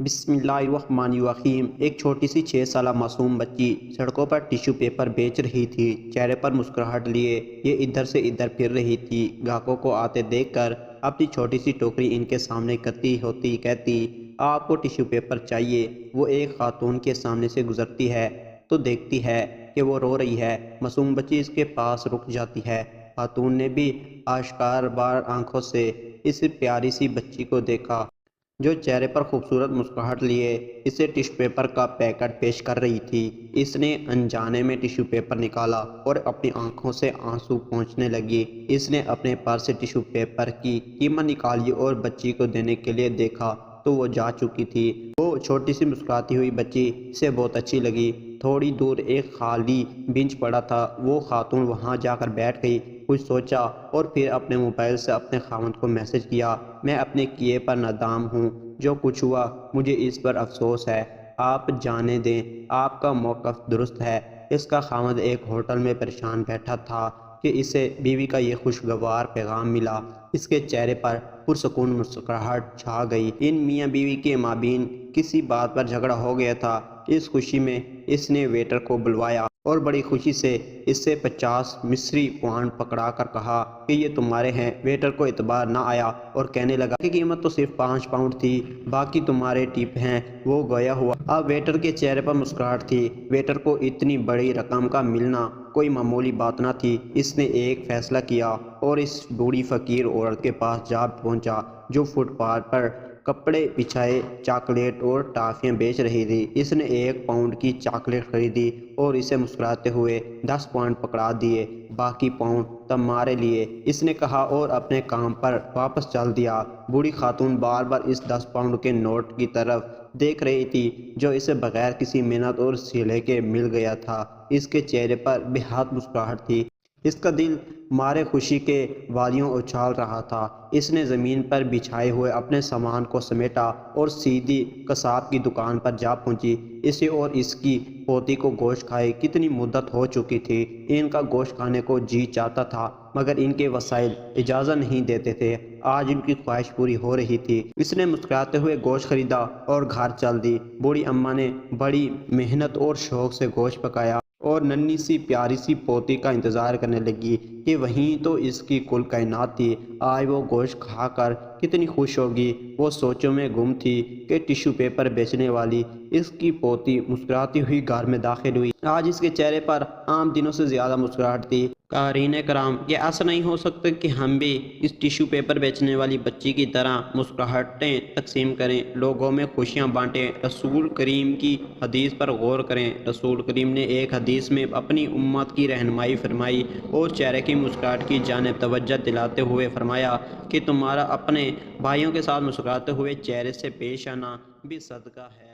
بسم اللہ الرحمن الرحیم۔ ایک چھوٹی سی 6 سالہ معصوم بچی سڑکوں پر ٹیشو پیپر بیچ رہی تھی، چہرے پر مسکراہٹ لیے یہ ادھر سے ادھر پھر رہی تھی۔ گاہکوں کو آتے دیکھ کر اپنی چھوٹی سی ٹوکری ان کے سامنے کرتی ہوتی کہتی، آپ کو ٹیشو پیپر چاہیے؟ وہ ایک خاتون کے سامنے سے گزرتی ہے تو دیکھتی ہے کہ وہ رو رہی ہے۔ معصوم بچی اس کے پاس رک جاتی ہے۔ خاتون نے بھی آشکار بار آنکھوں سے اس پیاری سی بچی کو دیکھا جو چہرے پر خوبصورت مسکراہٹ لیے اسے ٹیشو پیپر کا پیکٹ پیش کر رہی تھی۔ اس نے انجانے میں ٹیشو پیپر نکالا اور اپنی آنکھوں سے آنسو پہنچنے لگی۔ اس نے اپنے پرس سے ٹیشو پیپر کی قیمت نکالی اور بچی کو دینے کے لیے دیکھا تو وہ جا چکی تھی۔ وہ چھوٹی سی مسکراتی ہوئی بچی اسے بہت اچھی لگی۔ تھوڑی دور ایک خالی بینچ پڑا تھا، وہ خاتون وہاں جا کر بیٹھ گئی، کچھ سوچا اور پھر اپنے موبائل سے اپنے خاوند کو میسج کیا، میں اپنے کیے پر نادام ہوں، جو کچھ ہوا مجھے اس پر افسوس ہے، آپ جانے دیں، آپ کا موقف درست ہے۔ اس کا خاوند ایک ہوٹل میں پریشان بیٹھا تھا کہ اسے بیوی کا یہ خوشگوار پیغام ملا۔ اس کے چہرے پر پرسکون مسکراہٹ چھا گئی۔ ان میاں بیوی کے مابین کسی بات پر جھگڑا ہو گیا تھا۔ اس خوشی میں اس نے ویٹر کو بلوایا اور بڑی خوشی سے اس سے 50 مصری پاؤنڈ پکڑا کر کہا کہ یہ تمہارے ہیں۔ ویٹر کو اعتبار نہ آیا اور کہنے لگا کہ قیمت تو صرف 5 پاؤنڈ تھی، باقی تمہارے ٹپ ہیں۔ وہ گویا ہوا۔ اب ویٹر کے چہرے پر مسکراہٹ تھی۔ ویٹر کو اتنی بڑی رقم کا ملنا کوئی معمولی بات نہ تھی۔ اس نے ایک فیصلہ کیا اور اس بوڑھی فقیر عورت کے پاس جا پہنچا جو فٹ پاتھ پر کپڑے بچھائے چاکلیٹ اور ٹافیاں بیچ رہی تھی۔ اس نے 1 پاؤنڈ کی چاکلیٹ خریدی اور اسے مسکراتے ہوئے 10 پاؤنڈ پکڑا دیے، باقی پاؤنڈ تمہارے لیے، اس نے کہا اور اپنے کام پر واپس چل دیا۔ بوڑھی خاتون بار بار اس 10 پاؤنڈ کے نوٹ کی طرف دیکھ رہی تھی جو اسے بغیر کسی محنت اور صلح کے مل گیا تھا۔ اس کے چہرے پر بے حد مسکراہٹ تھی۔ اس کا دل مارے خوشی کے وادیوں اچھال رہا تھا۔ اس نے زمین پر بچھائے ہوئے اپنے سامان کو سمیٹا اور سیدھی قصاب کی دکان پر جا پہنچی۔ اسے اور اس کی پوتی کو گوشت کھائے کتنی مدت ہو چکی تھی۔ ان کا گوشت کھانے کو جی چاہتا تھا مگر ان کے وسائل اجازت نہیں دیتے تھے۔ آج ان کی خواہش پوری ہو رہی تھی۔ اس نے مسکراتے ہوئے گوشت خریدا اور گھر چل دی۔ بوڑھی اماں نے بڑی محنت اور شوق سے گوشت پکایا اور ننھی سی پیاری سی پوتی کا انتظار کرنے لگی کہ وہیں تو اس کی کل کائنات تھی۔ آج وہ گوشت کھا کر کتنی خوش ہوگی۔ وہ سوچوں میں گم تھی کہ ٹیشو پیپر بیچنے والی اس کی پوتی مسکراتی ہوئی گھر میں داخل ہوئی۔ آج اس کے چہرے پر عام دنوں سے زیادہ مسکراہٹ تھی۔ قارئین کرام، یہ ایسا نہیں ہو سکتا کہ ہم بھی اس ٹیشو پیپر بیچنے والی بچی کی طرح مسکراہٹیں تقسیم کریں، لوگوں میں خوشیاں بانٹیں۔ رسول کریم کی حدیث پر غور کریں۔ رسول کریم نے ایک حدیث میں اپنی امت کی رہنمائی فرمائی اور چہرے کی مسکراہٹ کی جانب توجہ دلاتے ہوئے فرمایا کہ تمہارا اپنے بھائیوں کے ساتھ مسکراتے ہوئے چہرے سے پیش آنا بھی صدقہ ہے۔